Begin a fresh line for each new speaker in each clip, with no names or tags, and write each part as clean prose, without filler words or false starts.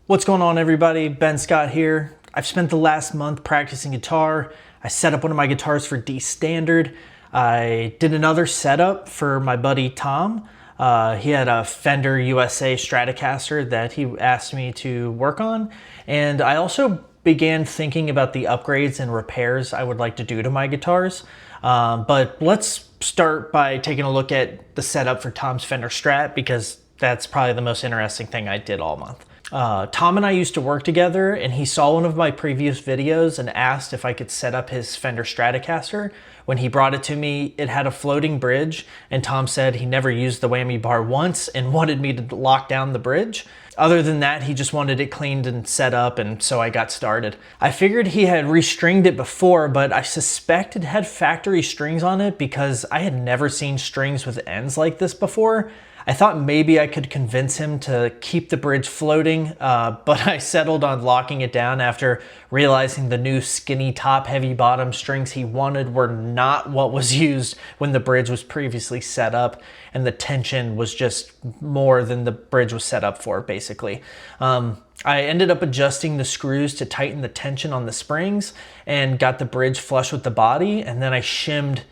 What's going on, everybody? Ben Scott here. I've spent the last month practicing guitar. I set up one of my guitars for D standard. I did another setup for my buddy Tom. He had a Fender USA Stratocaster that he asked me to work on. And I also began thinking about the upgrades and repairs I would like to do to my guitars. But let's start by taking a look at the setup for Tom's Fender Strat, because that's probably the most interesting thing I did all month. Tom and I used to work together, and he saw one of my previous videos and asked if I could set up his Fender Stratocaster. When he brought it to me, it had a floating bridge, and Tom said he never used the whammy bar once and wanted me to lock down the bridge. Other than that, he just wanted it cleaned and set up, and so I got started. I figured he had restringed it before, but I suspect it had factory strings on it because I had never seen strings with ends like this before. I thought maybe I could convince him to keep the bridge floating, but I settled on locking it down after realizing the new skinny top, heavy bottom strings he wanted were not what was used when the bridge was previously set up, and the tension was just more than the bridge was set up for, basically. I ended up adjusting the screws to tighten the tension on the springs and got the bridge flush with the body, and then I shimmed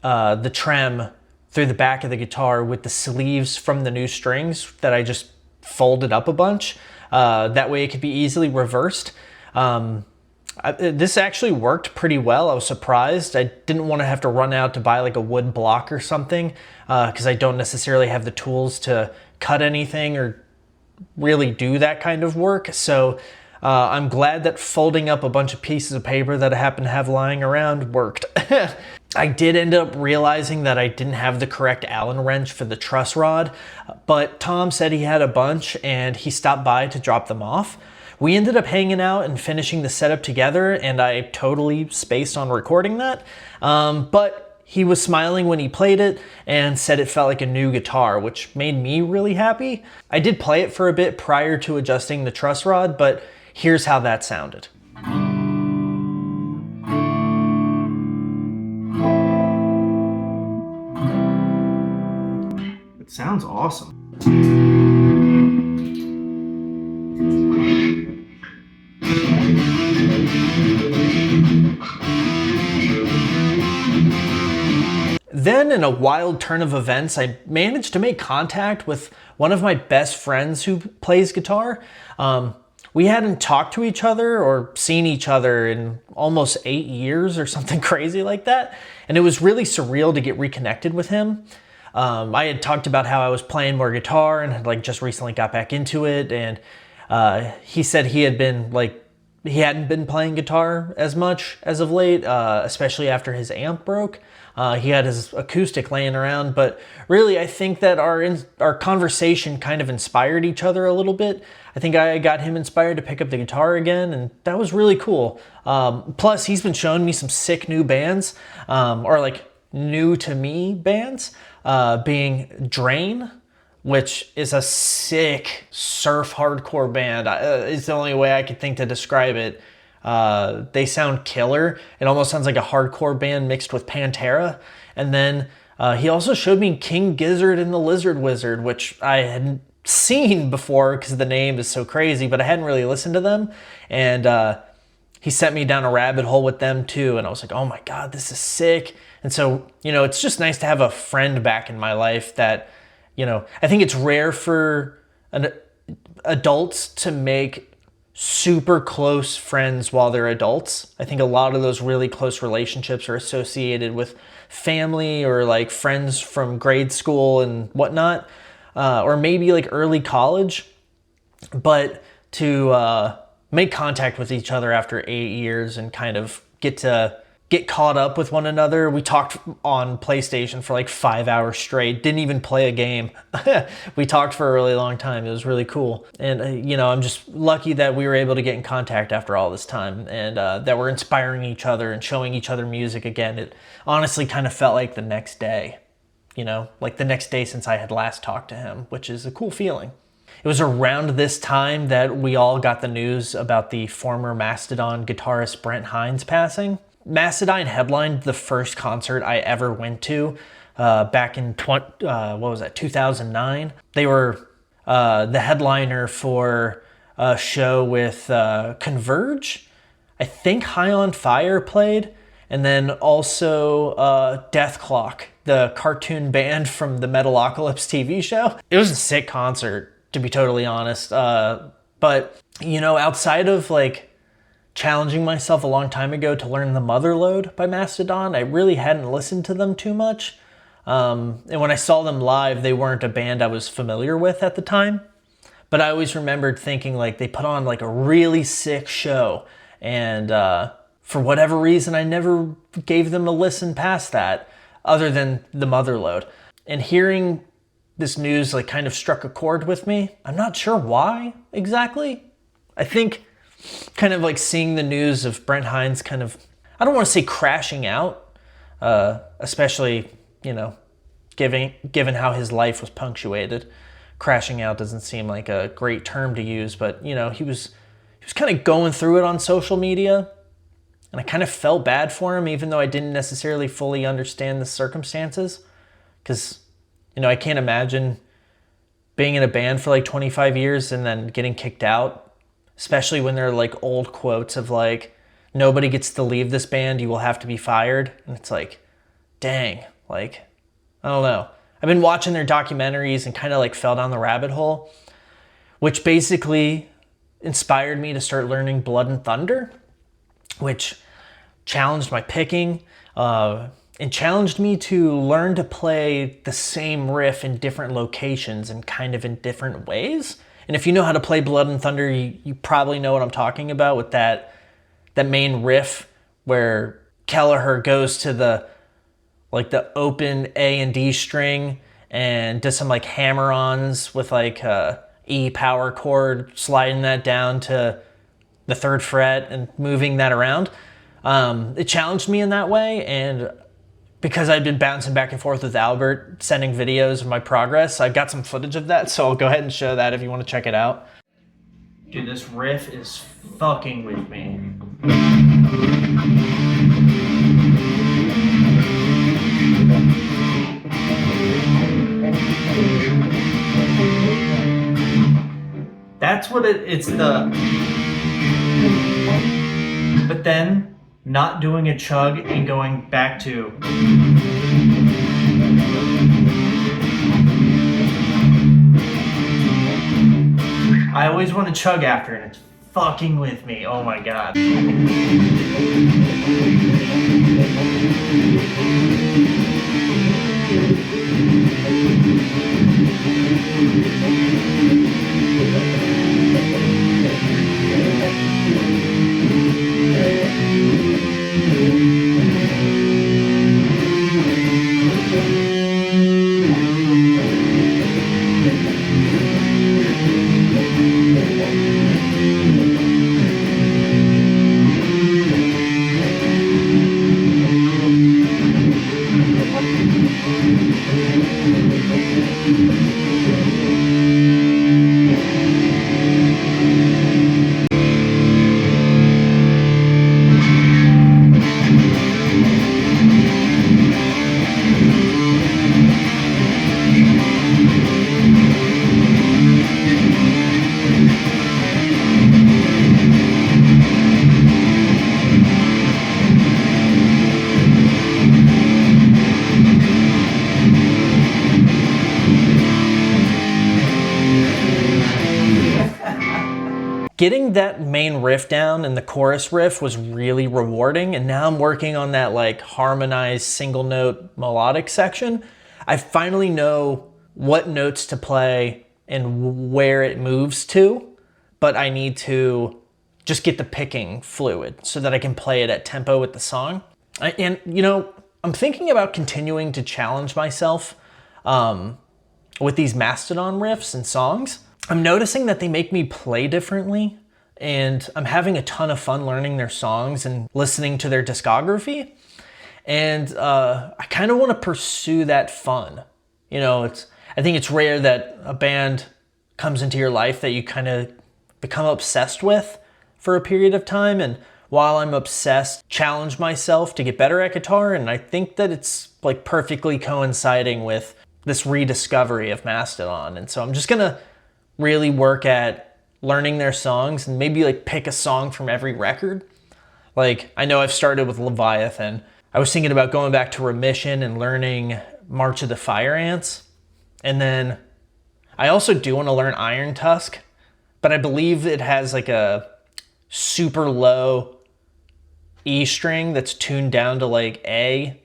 the trem through the back of the guitar with the sleeves from the new strings that I just folded up a bunch. That way it could be easily reversed. This actually worked pretty well. I was surprised. I didn't want to have to run out to buy like a wood block or something because I don't necessarily have the tools to cut anything or really do that kind of work. So I'm glad that folding up a bunch of pieces of paper that I happen to have lying around worked. I did end up realizing that I didn't have the correct Allen wrench for the truss rod, but Tom said he had a bunch and he stopped by to drop them off. We ended up hanging out and finishing the setup together, and I totally spaced on recording that. But he was smiling when he played it and said it felt like a new guitar, which made me really happy. I did play it for a bit prior to adjusting the truss rod, but here's how that sounded. It sounds awesome. Then, in a wild turn of events, I managed to make contact with one of my best friends who plays guitar. We hadn't talked to each other or seen each other in almost 8 years or something crazy like that. And it was really surreal to get reconnected with him. I had talked about how I was playing more guitar and had just recently got back into it. And he said he hadn't been playing guitar as much as of late, especially after his amp broke. He had his acoustic laying around, but really I think that our conversation kind of inspired each other a little bit. I think I got him inspired to pick up the guitar again, and that was really cool. Plus, he's been showing me some sick new bands, or new to me bands, being Drain, which is a sick surf hardcore band. It's the only way I could think to describe it. They sound killer. It almost sounds like a hardcore band mixed with Pantera. And then he also showed me King Gizzard and the Lizard Wizard, which I hadn't seen before because the name is so crazy, but I hadn't really listened to them. And he sent me down a rabbit hole with them too. And I was like, oh my God, this is sick. And so, it's just nice to have a friend back in my life that, I think it's rare for adults to make super close friends while they're adults. I think a lot of those really close relationships are associated with family or friends from grade school and whatnot, or maybe early college. But to make contact with each other after 8 years and kind of get caught up with one another. We talked on PlayStation for 5 hours straight. Didn't even play a game. We talked for a really long time. It was really cool. And, I'm just lucky that we were able to get in contact after all this time, and that we're inspiring each other and showing each other music again. It honestly kind of felt like the next day, the next day since I had last talked to him, which is a cool feeling. It was around this time that we all got the news about the former Mastodon guitarist Brent Hinds passing. Mastodon headlined the first concert I ever went to back in 2009. They were the headliner for show with Converge. I think High on Fire played, and then also Death Clock, the cartoon band from the Metalocalypse TV show. It was a sick concert, to be totally honest. But, you know, outside of like challenging myself a long time ago to learn the Motherlode by Mastodon, I really hadn't listened to them too much. And when I saw them live, they weren't a band I was familiar with at the time. But I always remembered thinking like they put on like a really sick show. And for whatever reason, I never gave them a listen past that, other than the Motherlode. And hearing this news like kind of struck a chord with me. I'm not sure why exactly. I think kind of like seeing the news of Brent Hinds kind of, I don't want to say crashing out, especially, you know, given how his life was punctuated. Crashing out doesn't seem like a great term to use, but you know, he was kind of going through it on social media, and I kind of felt bad for him, even though I didn't necessarily fully understand the circumstances, because, you know, I can't imagine being in a band for like 25 years and then getting kicked out, especially when there are like old quotes of like, nobody gets to leave this band, you will have to be fired. And it's like, dang, like, I don't know. I've been watching their documentaries and kind of like fell down the rabbit hole, which basically inspired me to start learning Blood and Thunder, which challenged my picking, and challenged me to learn to play the same riff in different locations and kind of in different ways. And if you know how to play Blood and Thunder, you probably know what I'm talking about with that main riff where Kelleher goes to the open A and D string and does some like hammer-ons with like a E power chord, sliding that down to the 3rd fret and moving that around. It challenged me in that way, and because I'd been bouncing back and forth with Albert, sending videos of my progress, I've got some footage of that, so I'll go ahead and show that if you want to check it out. Dude, this riff is fucking with me. That's what it's the... But then, not doing a chug and going back to... I always want to chug after, and it's fucking with me. Oh my god. Getting that main riff down and the chorus riff was really rewarding, and now I'm working on that like harmonized single note melodic section. I finally know what notes to play and where it moves to, but I need to just get the picking fluid so that I can play it at tempo with the song. And you know, I'm thinking about continuing to challenge myself with these Mastodon riffs and songs. I'm noticing that they make me play differently, and I'm having a ton of fun learning their songs and listening to their discography. And I kind of want to pursue that fun. You know, I think it's rare that a band comes into your life that you kind of become obsessed with for a period of time. And while I'm obsessed, challenge myself to get better at guitar. And I think that it's like perfectly coinciding with this rediscovery of Mastodon. And so I'm just gonna really work at learning their songs and maybe like pick a song from every record. Like, I know I've started with Leviathan. I was thinking about going back to Remission and learning March of the Fire Ants. And then I also do want to learn Iron Tusk, but I believe it has like a super low E string that's tuned down to like A,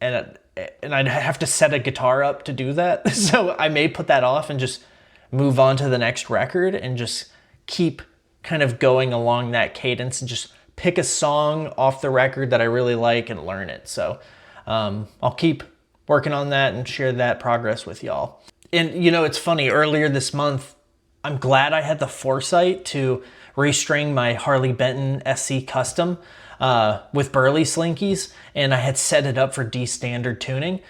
and I'd have to set a guitar up to do that. So I may put that off and just move on to the next record and just keep kind of going along that cadence and just pick a song off the record that I really like and learn it. So I'll keep working on that and share that progress with y'all. And you know, it's funny, earlier this month, I'm glad I had the foresight to restring my Harley Benton SC Custom with Burley Slinkies, and I had set it up for D standard tuning.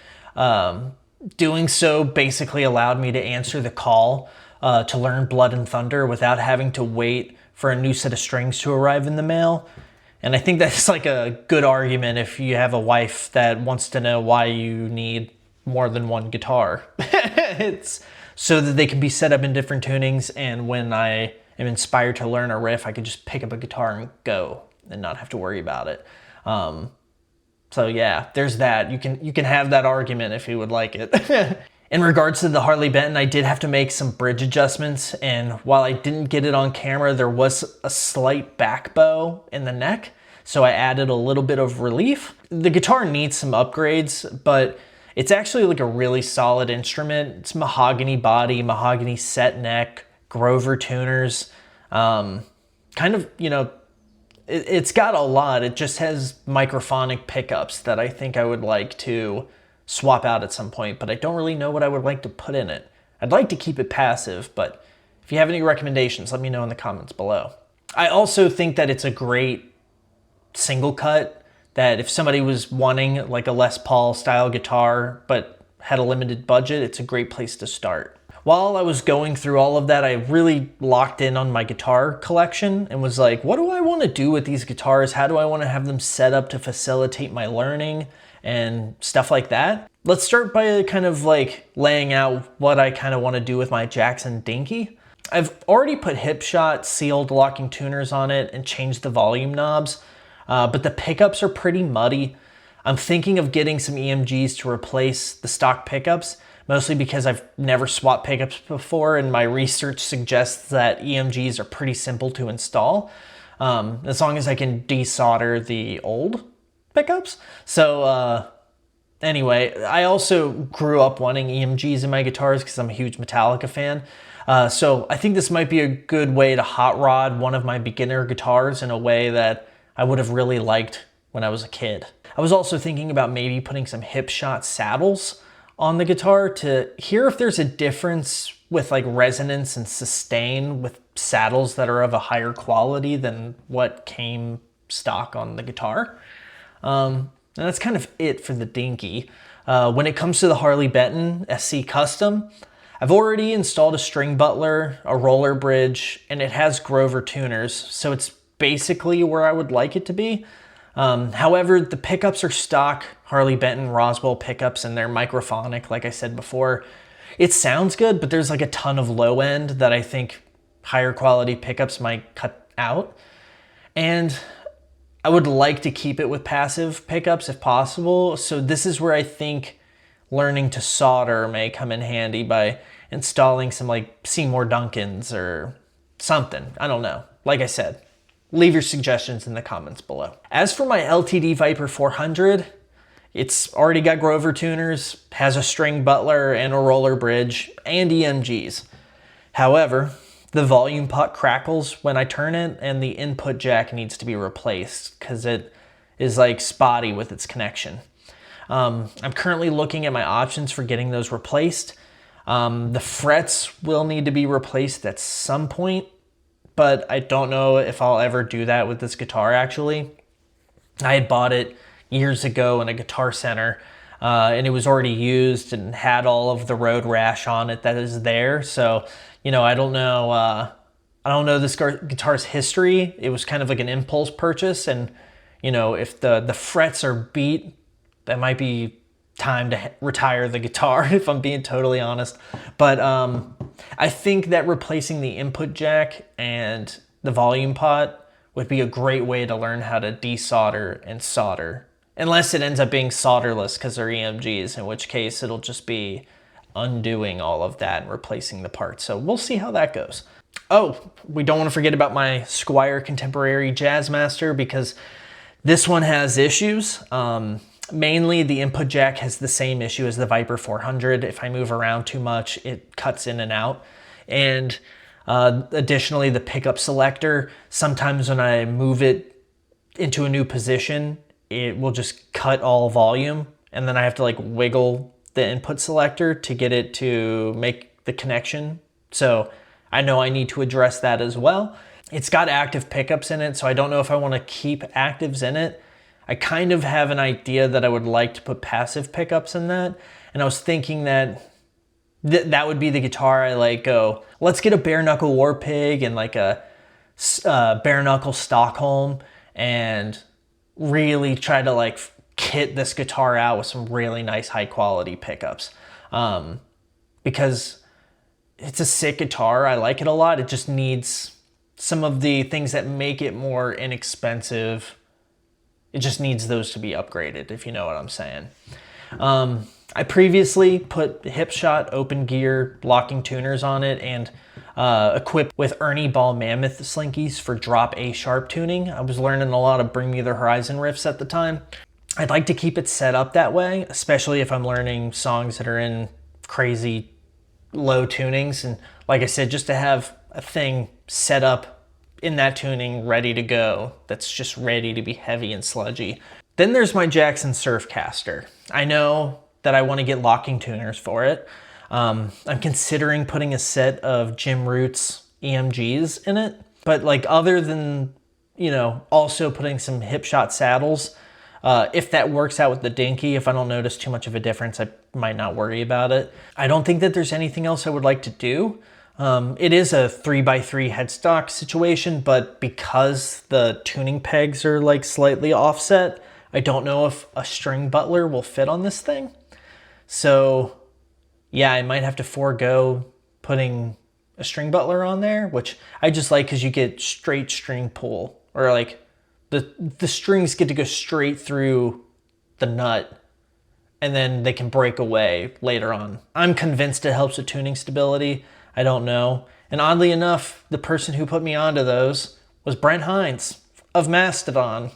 Doing so basically allowed me to answer the call to learn Blood and Thunder without having to wait for a new set of strings to arrive in the mail. And I think that's like a good argument if you have a wife that wants to know why you need more than one guitar. It's so that they can be set up in different tunings, and when I am inspired to learn a riff, I can just pick up a guitar and go and not have to worry about it. So yeah, there's that. You can have that argument if you would like it. In regards to the Harley Benton, I did have to make some bridge adjustments, and while I didn't get it on camera, there was a slight back bow in the neck, so I added a little bit of relief. The guitar needs some upgrades, but it's actually like a really solid instrument. It's mahogany body, mahogany set neck, Grover tuners, kind of, you know, it's got a lot. It just has microphonic pickups that I think I would like to swap out at some point, but I don't really know what I would like to put in it. I'd like to keep it passive, but if you have any recommendations, let me know in the comments below. I also think that it's a great single cut, that if somebody was wanting like a Les Paul style guitar but had a limited budget, it's a great place to start. While I was going through all of that, I really locked in on my guitar collection and was like, what do I want to do with these guitars? How do I want to have them set up to facilitate my learning and stuff like that? Let's start by kind of like laying out what I kind of want to do with my Jackson Dinky. I've already put Hipshot sealed locking tuners on it and changed the volume knobs, but the pickups are pretty muddy. I'm thinking of getting some EMGs to replace the stock pickups, mostly because I've never swapped pickups before, and my research suggests that EMGs are pretty simple to install, as long as I can desolder the old pickups. So anyway, I also grew up wanting EMGs in my guitars because I'm a huge Metallica fan. So I think this might be a good way to hot rod one of my beginner guitars in a way that I would have really liked when I was a kid. I was also thinking about maybe putting some Hipshot saddles on the guitar to hear if there's a difference with like resonance and sustain with saddles that are of a higher quality than what came stock on the guitar. And that's kind of it for the Dinky. When it comes to the Harley Benton SC Custom, I've already installed a string butler, a roller bridge, and it has Grover tuners, so it's basically where I would like it to be. However, the pickups are stock Harley Benton Roswell pickups, and they're microphonic, like I said before. It sounds good, but there's like a ton of low end that I think higher quality pickups might cut out. And I would like to keep it with passive pickups if possible. So this is where I think learning to solder may come in handy by installing some like Seymour Duncans or something. I don't know. Like I said, leave your suggestions in the comments below. As for my LTD Viper 400, it's already got Grover tuners, has a string butler and a roller bridge, and EMGs. However, the volume pot crackles when I turn it, and the input jack needs to be replaced because it is like spotty with its connection. I'm currently looking at my options for getting those replaced. The frets will need to be replaced at some point, but I don't know if I'll ever do that with this guitar actually. I had bought it years ago in a Guitar Center, and it was already used and had all of the road rash on it that is there. So, you know, I don't know this guitar's history. It was kind of like an impulse purchase, and you know, if the frets are beat, that might be time to retire the guitar if I'm being totally honest. But I think that replacing the input jack and the volume pot would be a great way to learn how to desolder and solder. Unless it ends up being solderless because they're EMGs, in which case it'll just be undoing all of that and replacing the parts. So we'll see how that goes. Oh, we don't want to forget about my Squier Contemporary Jazzmaster, because this one has issues. Mainly the input jack has the same issue as the Viper 400. If I move around too much, it cuts in and out. And additionally, the pickup selector, sometimes when I move it into a new position, it will just cut all volume. And then I have to like wiggle the input selector to get it to make the connection. So I know I need to address that as well. It's got active pickups in it, so I don't know if I want to keep actives in it. I kind of have an idea that I would like to put passive pickups in that. And I was thinking that that would be the guitar I like go, let's get a bare knuckle War Pig and like a bare knuckle Stockholm and really try to like kit this guitar out with some really nice high quality pickups. Because it's a sick guitar. I like it a lot. It just needs some of the things that make it more inexpensive. It just needs those to be upgraded, if you know what I'm saying. I previously put Hipshot open gear locking tuners on it and equipped with Ernie Ball Mammoth slinkies for drop A sharp tuning. I was learning a lot of Bring Me the Horizon riffs at the time. I'd like to keep it set up that way, especially if I'm learning songs that are in crazy low tunings. And like I said, just to have a thing set up in that tuning ready to go, that's just ready to be heavy and sludgy. Then there's my Jackson Surfcaster. I know that I want to get locking tuners for it. I'm considering putting a set of Jim Roots EMGs in it, but like other than, you know, also putting some Hipshot saddles, if that works out with the Dinky, if I don't notice too much of a difference, I might not worry about it. I don't think that there's anything else I would like to do. It is a 3x3 headstock situation, but because the tuning pegs are like slightly offset, I don't know if a string butler will fit on this thing. So yeah, I might have to forego putting a string butler on there, which I just like because you get straight string pull, or like the strings get to go straight through the nut and then they can break away later on. I'm convinced it helps with tuning stability. I don't know. And oddly enough, the person who put me onto those was Brent Hinds of Mastodon,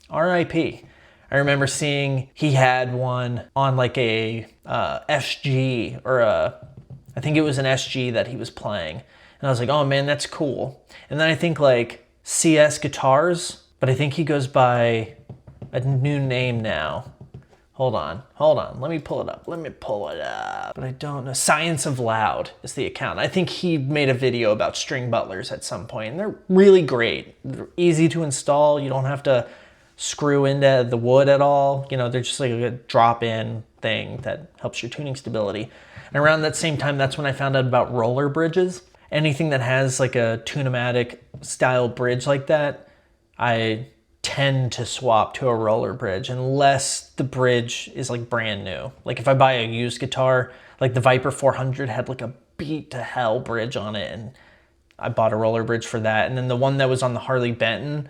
RIP. I remember seeing he had one on like a SG, or I think it was an SG that he was playing. And I was like, oh man, that's cool. And then I think like CS Guitars, but I think he goes by a new name now. Hold on. Let me pull it up. But I don't know. Science of Loud is the account. I think he made a video about string butlers at some point, and they're really great. They're easy to install. You don't have to screw into the wood at all. You know, they're just like a drop-in thing that helps your tuning stability. And around that same time, that's when I found out about roller bridges. Anything that has like a Tune-o-matic style bridge like that, I tend to swap to a roller bridge unless the bridge is like brand new. Like if I buy a used guitar, like the Viper 400 had like a beat to hell bridge on it, and I bought a roller bridge for that. And then the one that was on the Harley Benton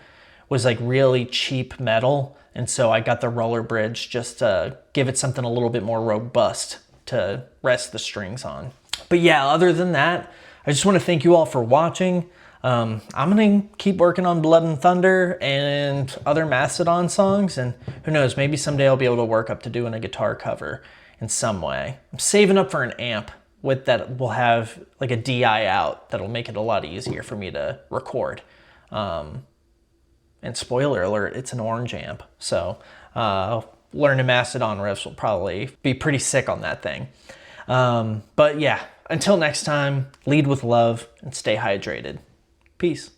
was like really cheap metal, and so I got the roller bridge just to give it something a little bit more robust to rest the strings on. But yeah, other than that, I just want to thank you all for watching. I'm gonna keep working on Blood and Thunder and other Mastodon songs, and who knows, maybe someday I'll be able to work up to doing a guitar cover in some way. I'm saving up for an amp with that will have like a DI out that'll make it a lot easier for me to record. And spoiler alert, it's an orange amp, so learning Mastodon riffs will probably be pretty sick on that thing. But yeah, until next time, lead with love and stay hydrated. Peace.